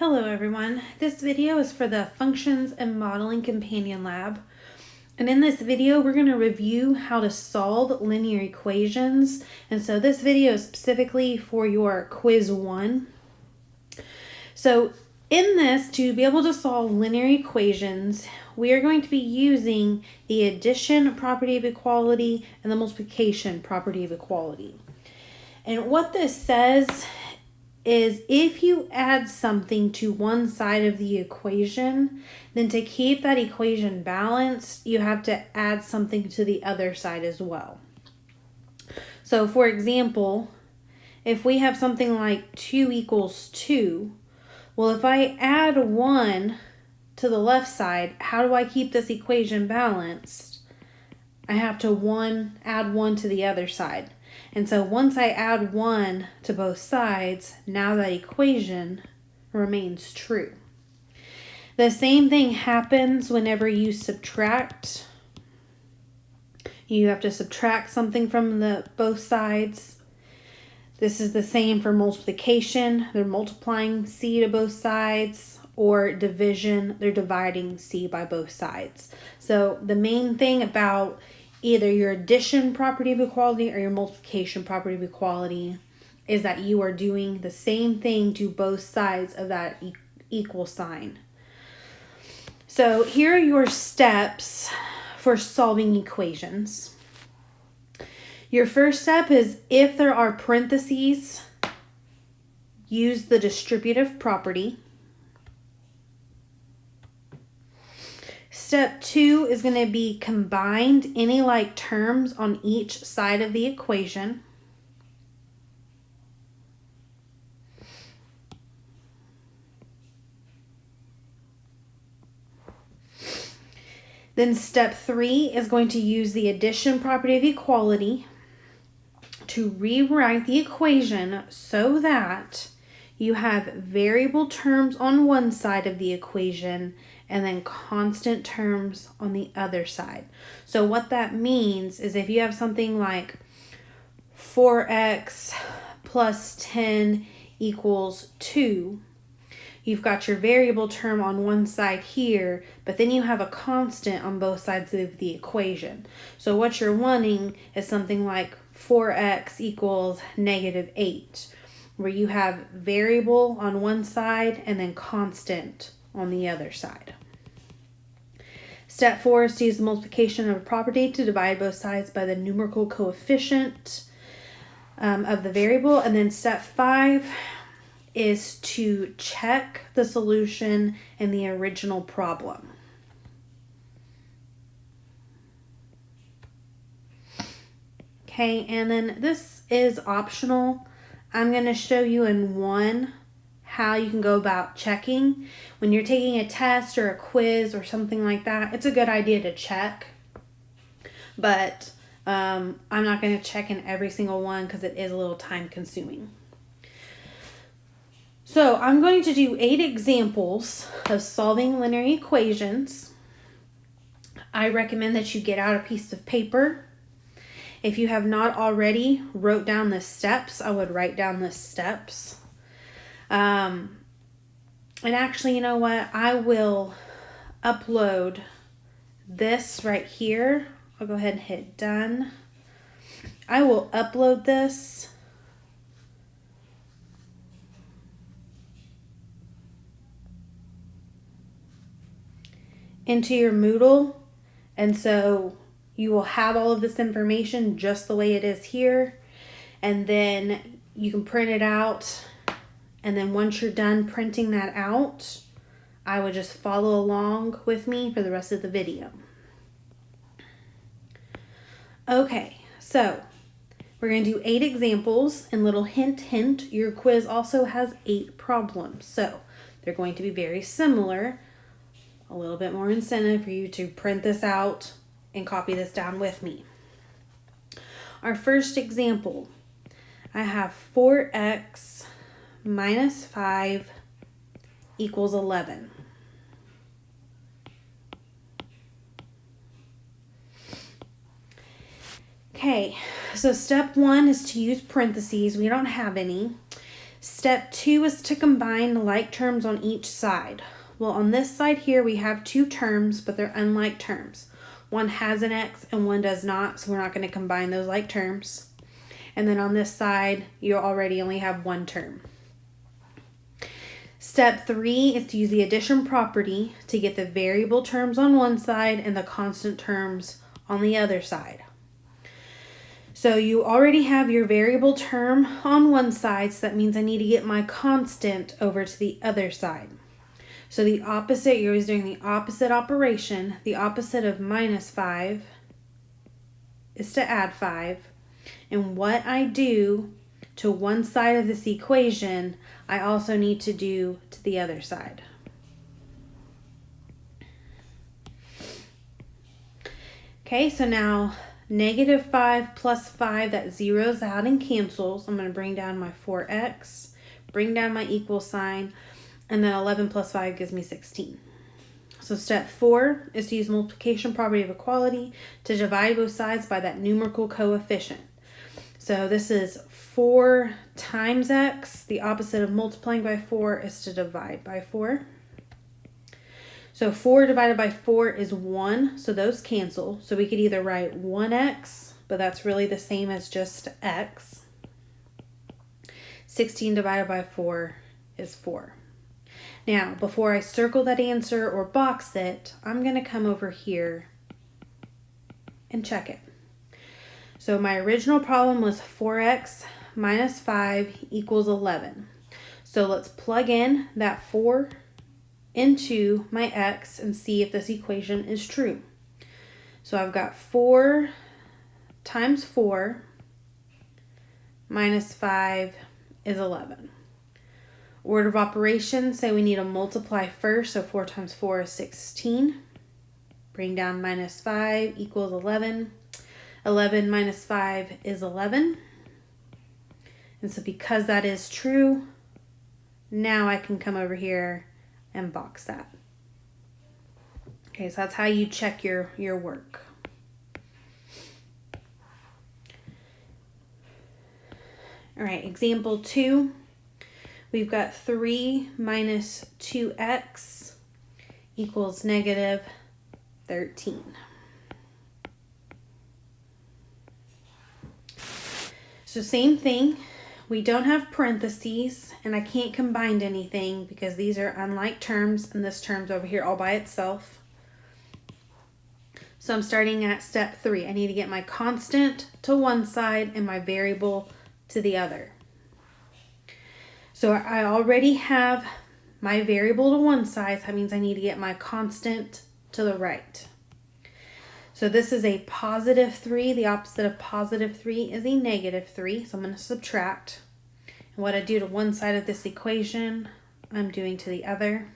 Hello everyone, this video is for the Functions and Modeling Companion Lab. And in this video, we're going to review how to solve linear equations. And so this video is specifically for your quiz 1. So in this, to be able to solve linear equations, we are going to be using the addition property of equality and the multiplication property of equality. And what this says is if you add something to one side of the equation, then to keep that equation balanced, you have to add something to the other side as well. So for example, if we have something like 2 equals 2, well, if I add 1 to the left side, how do I keep this equation balanced? I have to add 1 to the other side. And so once I add 1 to both sides, now that equation remains true. The same thing happens whenever you subtract. You have to subtract something from both sides. This is the same for multiplication. They're multiplying c to both sides, or division, they're dividing c by both sides. So the main thing about either your addition property of equality or your multiplication property of equality is that you are doing the same thing to both sides of that equal sign. So here are your steps for solving equations. Your first step is, if there are parentheses, use the distributive property. Step 2 is going to be combined any like terms on each side of the equation. Then step 3 is going to use the addition property of equality to rewrite the equation so that you have variable terms on one side of the equation and then constant terms on the other side. So what that means is if you have something like 4x plus 10 equals 2, you've got your variable term on one side here, but then you have a constant on both sides of the equation. So what you're wanting is something like 4x equals negative 8, where you have variable on one side and then constant on the other side. Step 4 is to use the multiplication of a property to divide both sides by the numerical coefficient of the variable. And then step 5 is to check the solution in the original problem. Okay, and then this is optional. I'm going to show you in one how you can go about checking. When you're taking a test or a quiz or something like that, it's a good idea to check. But I'm not going to check in every single one because it is a little time consuming. So I'm going to do 8 examples of solving linear equations. I recommend that you get out a piece of paper. If you have not already wrote down the steps, I would write down the steps. And actually, you know what? I will upload this right here. I'll go ahead and hit done. I will upload this into your Moodle. And so you will have all of this information just the way it is here. And then you can print it out. And then once you're done printing that out, I would just follow along with me for the rest of the video. Okay, so we're going to do 8 examples, and little hint, your quiz also has 8 problems. So they're going to be very similar. A little bit more incentive for you to print this out and copy this down with me. Our first example, I have 4x minus 5 equals 11. Okay, so step 1 is to use parentheses. We don't have any. Step 2 is to combine the like terms on each side. Well, on this side here, we have two terms, but they're unlike terms. One has an x and one does not, so we're not going to combine those like terms. And then on this side, you already only have one term. Step 3 is to use the addition property to get the variable terms on one side and the constant terms on the other side. So you already have your variable term on one side, so that means I need to get my constant over to the other side. So the opposite, you're always doing the opposite operation. The opposite of minus 5 is to add 5. And what I do to one side of this equation, I also need to do to the other side. Okay, so now negative 5 plus 5, that zeroes out and cancels. I'm going to bring down my 4x, bring down my equal sign, and then 11 plus 5 gives me 16. So step 4 is to use multiplication property of equality to divide both sides by that numerical coefficient. So this is 4 times x. The opposite of multiplying by 4 is to divide by 4. So 4 divided by 4 is 1, so those cancel. So we could either write 1x, but that's really the same as just x. 16 divided by 4 is 4. Now, before I circle that answer or box it, I'm going to come over here and check it. So my original problem was 4x minus 5 equals 11. So let's plug in that 4 into my x and see if this equation is true. So I've got 4 times 4 minus 5 is 11. Order of operations, say we need to multiply first, so 4 times 4 is 16. Bring down minus 5 equals 11. 11 minus 5 is 11. And so because that is true, now I can come over here and box that. Okay, so that's how you check your work. All right, example 2. We've got 3 minus 2x equals negative 13. So same thing, we don't have parentheses, and I can't combine anything because these are unlike terms, and this term's over here all by itself. So I'm starting at step 3. I need to get my constant to one side and my variable to the other. So I already have my variable to one side, so that means I need to get my constant to the right. So this is a positive 3. The opposite of positive 3 is a negative 3. So I'm going to subtract. And what I do to one side of this equation, I'm doing to the other.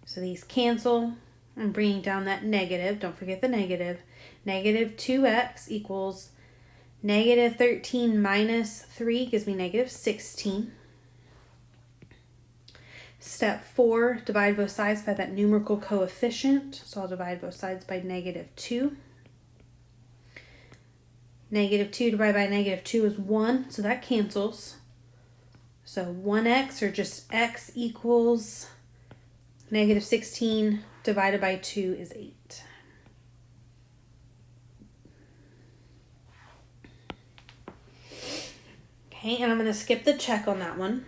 So these cancel. I'm bringing down that negative. Don't forget the negative. Negative 2x equals negative 13 minus 3 gives me negative 16. Step 4, divide both sides by that numerical coefficient. So I'll divide both sides by negative 2. Negative 2 divided by negative 2 is 1, so that cancels. So 1x, or just x, equals negative 16 divided by 2 is 8. Okay, and I'm going to skip the check on that one.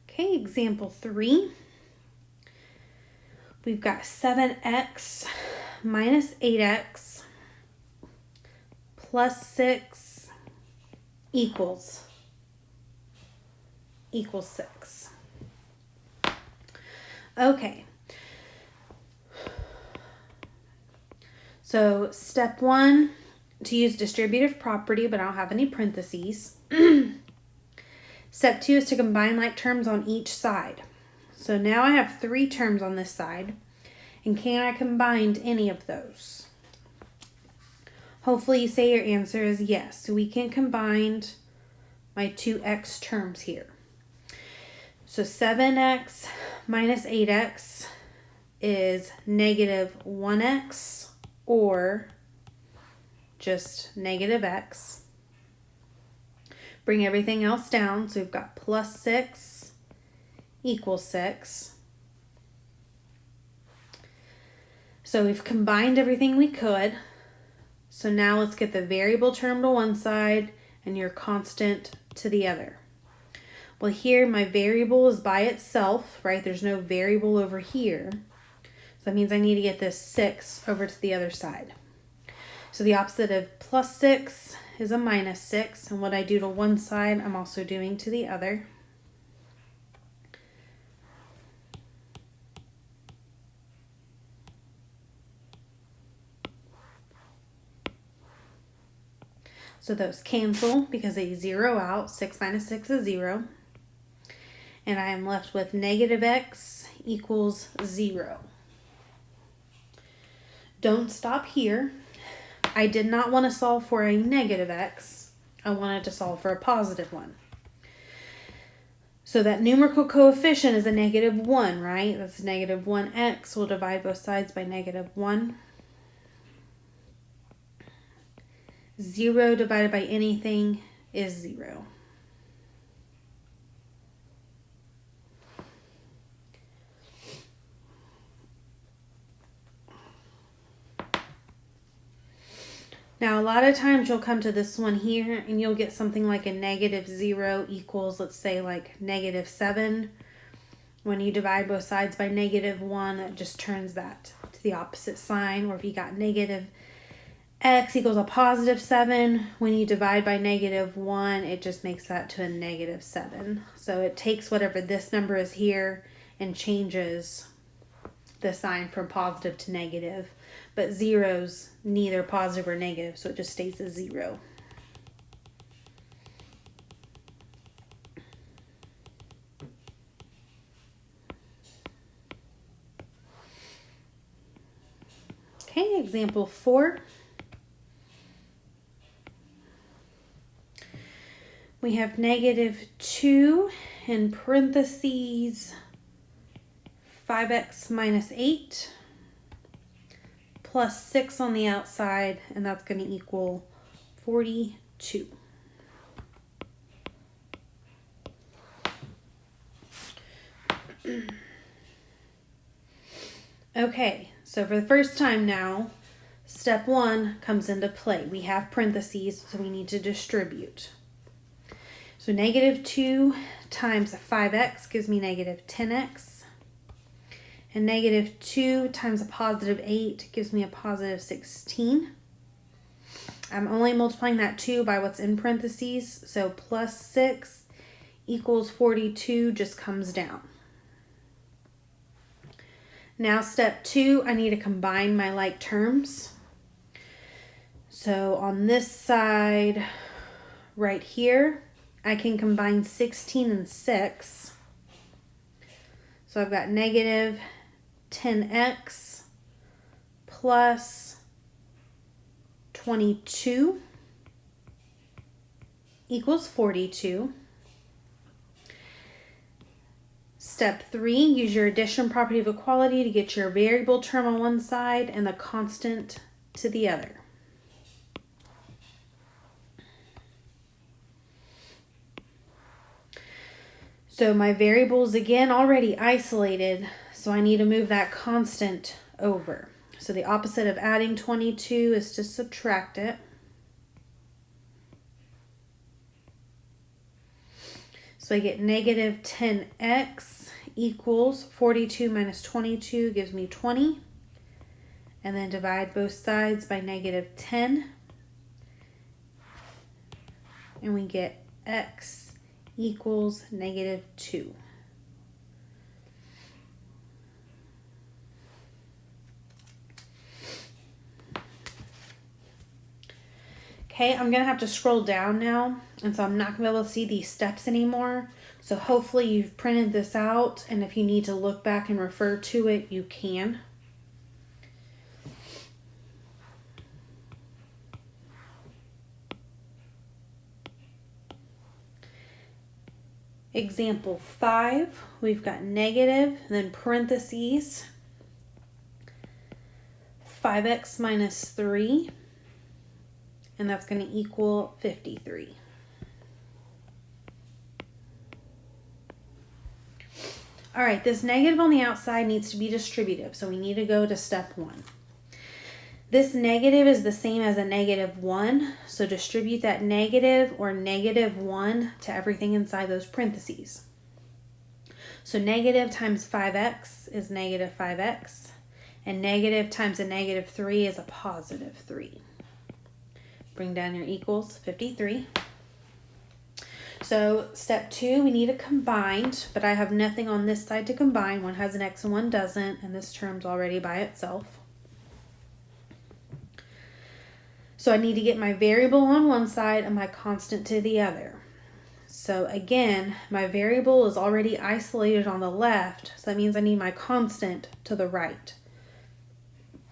Okay, example 3. We've got 7x minus 8x plus 6 equals 6. Okay. So step 1, to use distributive property, but I don't have any parentheses. Step 2 is to combine like terms on each side. So now I have 3 terms on this side, and can I combine any of those? Hopefully you say your answer is yes. So we can combine my two x terms here. So 7x minus 8x is negative 1x, or just negative x. Bring everything else down. So we've got plus 6 equals 6. So we've combined everything we could. So now let's get the variable term to one side and your constant to the other. Well, here my variable is by itself, right? There's no variable over here. So that means I need to get this 6 over to the other side. So the opposite of plus 6 is a minus 6. And what I do to one side, I'm also doing to the other. So those cancel because they zero out. 6 minus 6 is 0. And I am left with negative x equals 0. Don't stop here. I did not want to solve for a negative x. I wanted to solve for a positive one. So that numerical coefficient is a negative 1, right? That's negative 1x. We'll divide both sides by negative 1. 0 divided by anything is 0. Now, a lot of times you'll come to this one here and you'll get something like a negative 0 equals, let's say, like negative 7. When you divide both sides by negative 1, it just turns that to the opposite sign. Or if you got negative x equals a positive 7, when you divide by negative 1, it just makes that to a negative 7. So it takes whatever this number is here and changes the sign from positive to negative. But 0's neither positive or negative, so it just stays as 0. Okay, example 4. We have negative 2 in parentheses 5x minus 8 plus 6 on the outside, and that's going to equal 42. Okay, so for the first time now, step 1 comes into play. We have parentheses, so we need to distribute. So negative 2 times 5x gives me negative 10x. And negative 2 times a positive 8 gives me a positive 16. I'm only multiplying that 2 by what's in parentheses. So plus 6 equals 42 just comes down. Now step 2, I need to combine my like terms. So on this side right here, I can combine 16 and 6. So I've got negative 10x plus 22 equals 42. Step 3, use your addition property of equality to get your variable term on one side and the constant to the other. So my variable is again already isolated, so I need to move that constant over. So the opposite of adding 22 is to subtract it. So I get negative 10x equals 42 minus 22 gives me 20. And then divide both sides by negative 10. And we get x equals negative 2. Okay, I'm going to have to scroll down now, and so I'm not going to be able to see these steps anymore. So hopefully you've printed this out, and if you need to look back and refer to it, you can. Example 5, we've got negative, then parentheses, 5x minus 3, and that's going to equal 53. All right, this negative on the outside needs to be distributive, so we need to go to step 1. This negative is the same as a negative 1, so distribute that negative or negative 1 to everything inside those parentheses. So negative times 5x is negative 5x, and negative times a negative 3 is a positive 3. Bring down your equals, 53. So step 2, we need a combined, but I have nothing on this side to combine. One has an x and one doesn't, and this term's already by itself. So I need to get my variable on one side and my constant to the other. So again, my variable is already isolated on the left, so that means I need my constant to the right.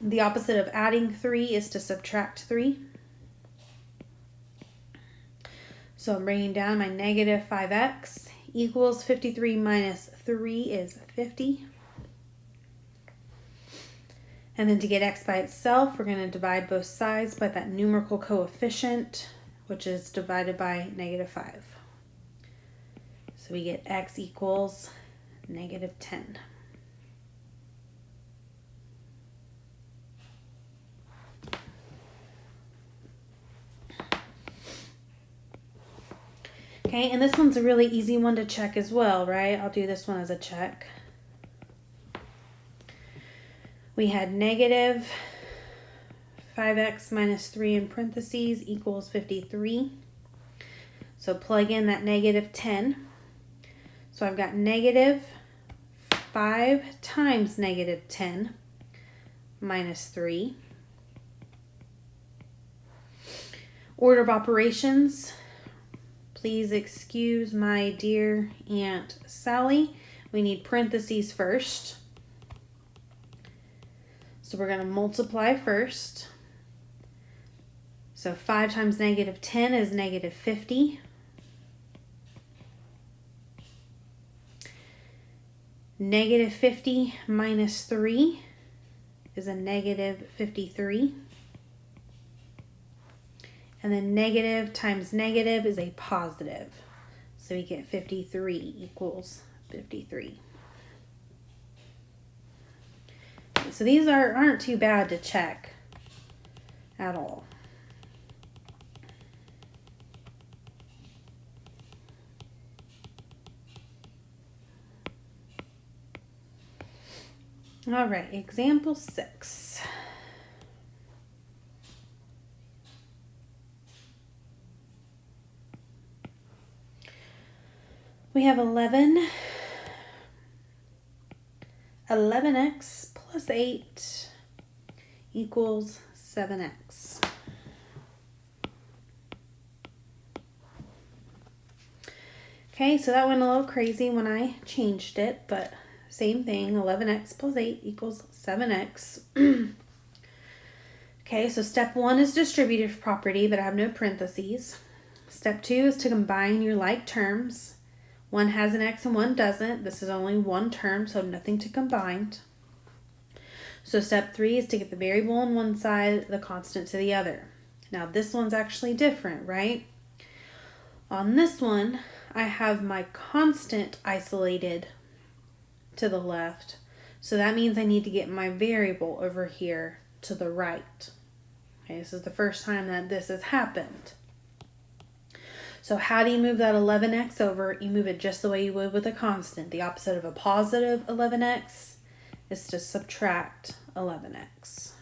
The opposite of adding 3 is to subtract 3. So I'm bringing down my negative 5x equals 53 minus 3 is 50. And then to get x by itself, we're going to divide both sides by that numerical coefficient, which is divided by negative 5. So we get x equals negative 10. Okay, and this one's a really easy one to check as well, right? I'll do this one as a check. We had negative 5x minus 3 in parentheses equals 53. So plug in that negative 10. So I've got negative 5 times negative 10 minus 3. Order of operations. Please excuse my dear Aunt Sally. We need parentheses first. So we're going to multiply first. So 5 times negative 10 is negative 50. Negative 50 minus 3 is a negative 53. And then negative times negative is a positive. So we get 53 equals 53. So these aren't too bad to check at all. All right, example 6. We have 11x plus 8 equals 7x. Okay, so that went a little crazy when I changed it, but same thing, 11x plus 8 equals 7x. Okay, so step 1 is distributive property, but I have no parentheses. Step 2 is to combine your like terms. One has an x and one doesn't. This is only one term, so nothing to combine. So step 3 is to get the variable on one side, the constant to the other. Now this one's actually different, right? On this one, I have my constant isolated to the left. So that means I need to get my variable over here to the right. Okay, this is the first time that this has happened. So how do you move that 11x over? You move it just the way you would with a constant. The opposite of a positive 11x is to subtract 11x.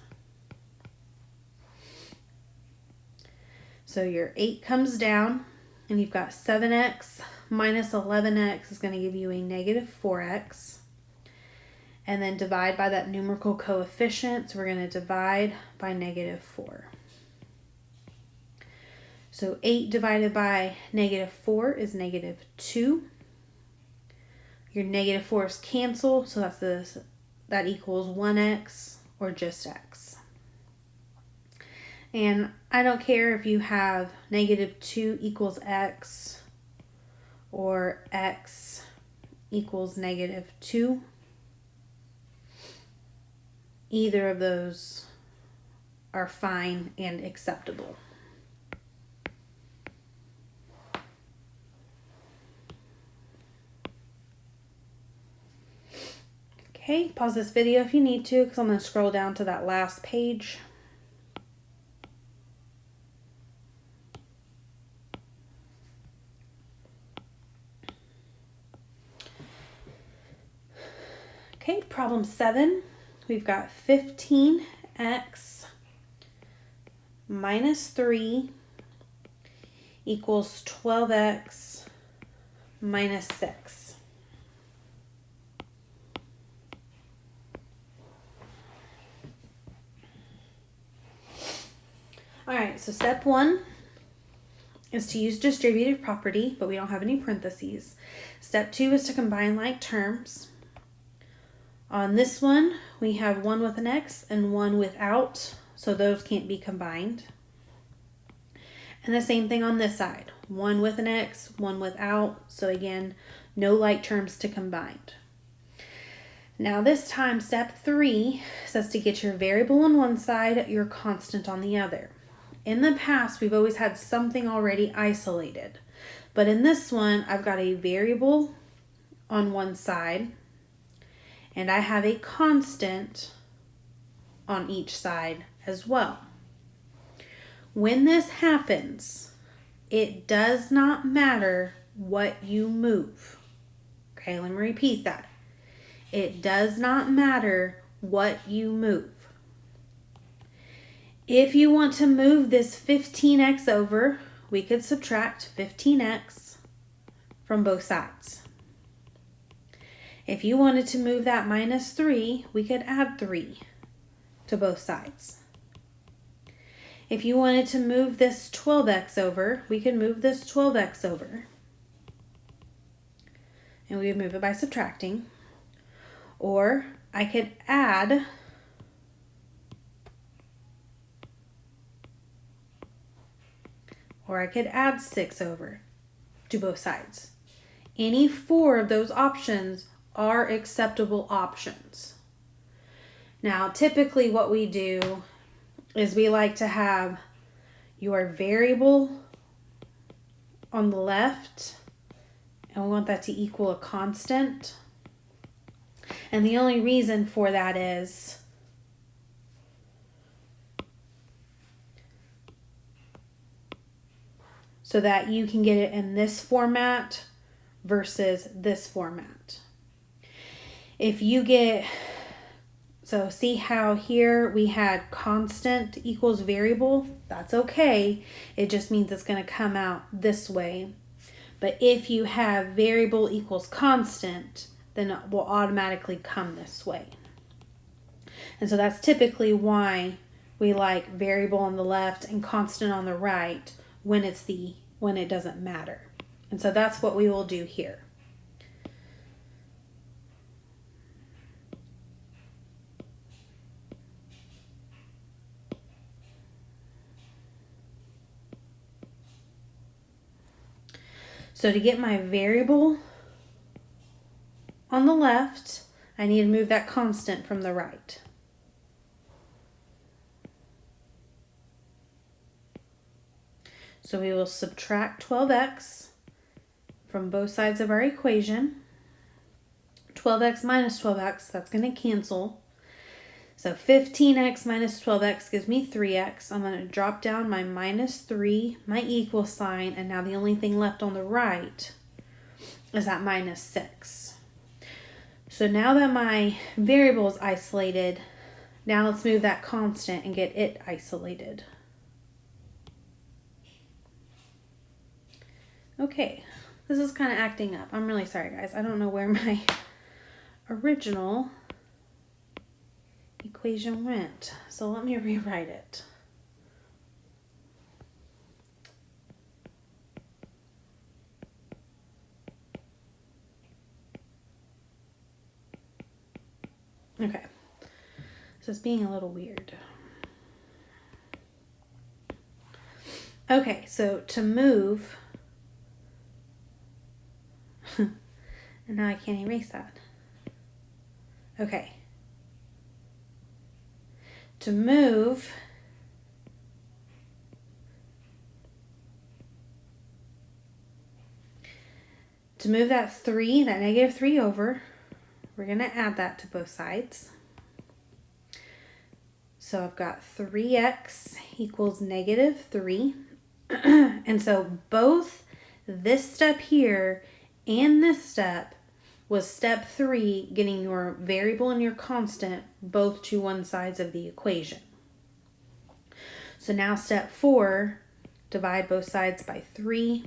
So your 8 comes down, and you've got 7x minus 11x is going to give you a negative 4x. And then divide by that numerical coefficient. So we're going to divide by negative 4. So 8 divided by negative 4 is negative 2. Your negative 4's cancel, so that equals 1x or just x. And I don't care if you have negative 2 equals x or x equals -2. Either of those are fine and acceptable. Okay, pause this video if you need to, because I'm going to scroll down to that last page. Okay, problem 7. We've got 15x minus 3 equals 12x minus 6. All right, so step 1 is to use distributive property, but we don't have any parentheses. Step 2 is to combine like terms. On this one, we have one with an x and one without, so those can't be combined. And the same thing on this side, one with an x, one without, so again, no like terms to combine. Now this time, step 3 says to get your variable on one side, your constant on the other. In the past, we've always had something already isolated, but in this one, I've got a variable on one side, and I have a constant on each side as well. When this happens, it does not matter what you move. Okay, let me repeat that. It does not matter what you move. If you want to move this 15x over, we could subtract 15x from both sides. If you wanted to move that minus 3, we could add 3 to both sides. If you wanted to move this 12x over, we could move this 12x over. And we would move it by subtracting. Or I could add or I could add 6 over to both sides. Any 4 of those options are acceptable options. Now, typically what we do is we like to have your variable on the left, and we want that to equal a constant. And the only reason for that is so that you can get it in this format versus this format. If you get, so see how here we had constant equals variable? That's okay. It just means it's going to come out this way. But if you have variable equals constant, then it will automatically come this way. And so that's typically why we like variable on the left and constant on the right when it doesn't matter. And so that's what we will do here. So to get my variable on the left, I need to move that constant from the right. So we will subtract 12x from both sides of our equation. 12x minus 12x, that's going to cancel. So 15x minus 12x gives me 3x. I'm going to drop down my minus 3, my equal sign, and now the only thing left on the right is that minus 6. So now that my variable is isolated, now let's move that constant and get it isolated. Okay, this is kind of acting up. I'm really sorry, guys. I don't know where my original equation went. So let me rewrite it. Okay, so it's being a little weird. Okay, so to move And now I can't erase that. Okay. To move that 3, that negative 3 over, we're going to add that to both sides. So I've got 3x equals negative 3. And so both this step here and this step was step 3, getting your variable and your constant both to one sides of the equation. So now step 4, divide both sides by 3,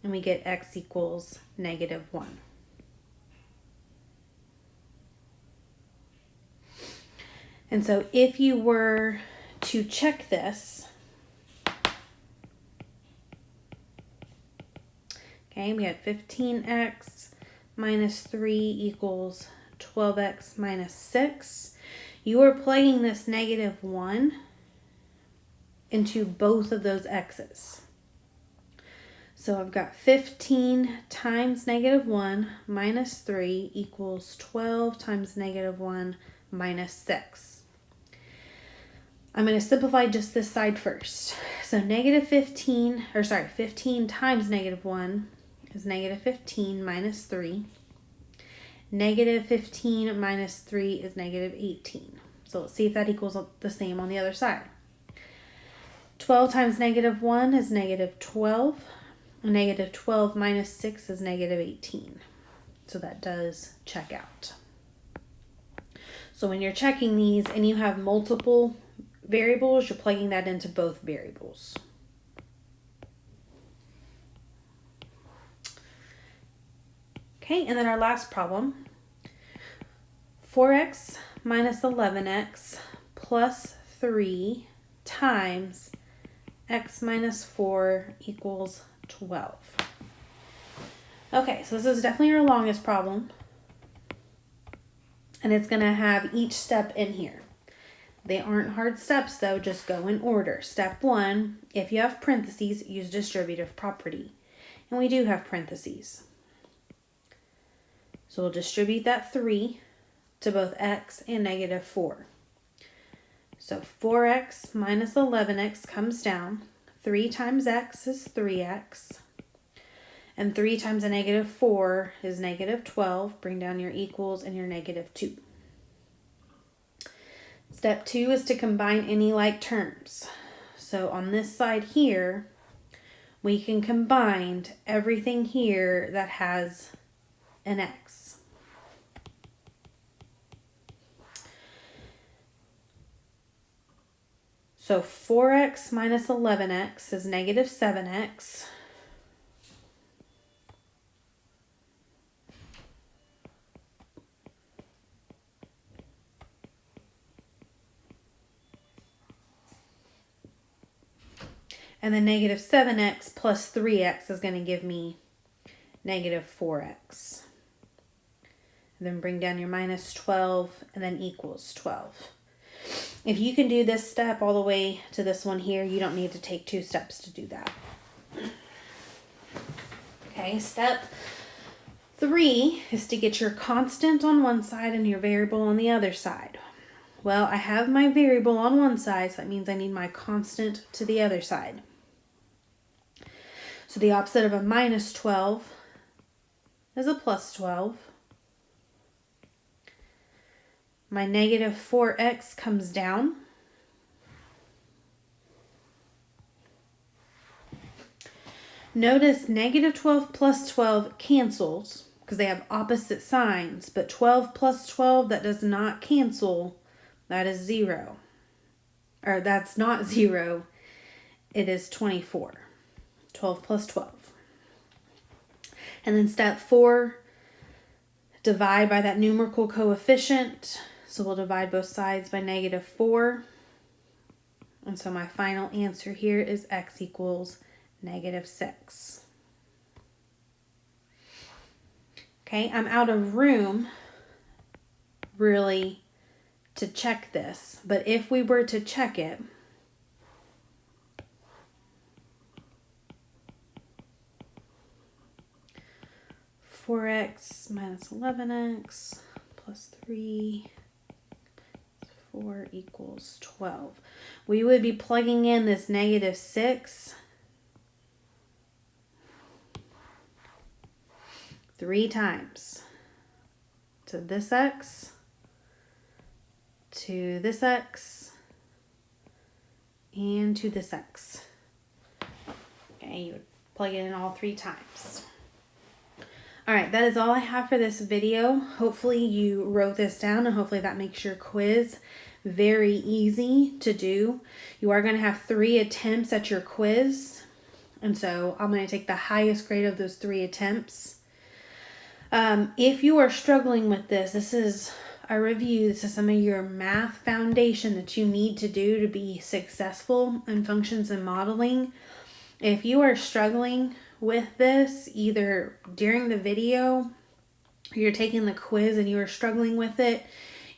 and we get x equals negative 1. And so if you were to check this, okay, we had 15x minus 3 equals 12x minus 6. You are plugging this negative 1 into both of those x's. So I've got 15 times negative 1 minus 3 equals 12 times negative 1 minus 6. I'm going to simplify just this side first. So 15 times negative 1 is negative 15 minus 3. Negative 15 minus 3 is negative 18. So let's see if that equals the same on the other side. 12 times negative 1 is negative 12. Negative 12 minus 6 is negative 18. So that does check out. So when you're checking these and you have multiple variables, you're plugging that into both variables. Okay, and then our last problem. 4x minus 11x plus 3 times x minus 4 equals 12. Okay, so this is definitely our longest problem. And it's going to have each step in here. They aren't hard steps though, just go in order. Step 1, if you have parentheses, use distributive property. And we do have parentheses. So we'll distribute that 3 to both x and negative 4. So 4x minus 11x comes down. 3 times x is 3x. And 3 times a negative 4 is negative 12. Bring down your equals and your negative 2. Step 2 is to combine any like terms. So on this side here, we can combine everything here that has an x. So 4x minus 11x is negative 7x. And then negative 7x plus 3x is going to give me negative 4x. And then bring down your minus 12 and then equals 12. If you can do this step all the way to this one here, you don't need to take 2 steps to do that. Okay, step 3 is to get your constant on one side and your variable on the other side. Well, I have my variable on one side, so that means I need my constant to the other side. So the opposite of a minus 12 is a plus 12. My negative 4x comes down. Notice negative 12 plus 12 cancels because they have opposite signs, but 12 plus 12, that does not cancel. That is 0. Or that's not 0. It is 24. 12 plus 12. And then step 4, divide by that numerical coefficient. So we'll divide both sides by negative 4. And so my final answer here is x equals negative 6. Okay, I'm out of room really to check this, but if we were to check it, 4x minus 11x plus 3, 4 equals 12. We would be plugging in this negative 6 3 times to this x, to this x, and to this x. Okay, you would plug it in all 3 times. All right, that is all I have for this video. Hopefully you wrote this down, and hopefully that makes your quiz very easy to do. You are going to have 3 attempts at your quiz, and so I'm going to take the highest grade of those 3 attempts. If you are struggling with this is a review. This is some of your math foundation that you need to do to be successful in functions and modeling. If you are struggling with this, either during the video or you're taking the quiz and you are struggling with it,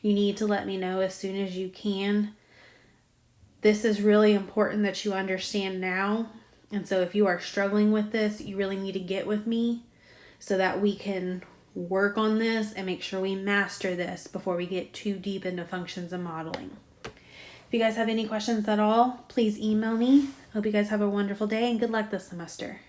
you need to let me know as soon as you can. This is really important that you understand now. And so if you are struggling with this, you really need to get with me so that we can work on this and make sure we master this before we get too deep into functions and modeling. If you guys have any questions at all, please email me. Hope you guys have a wonderful day and good luck this semester.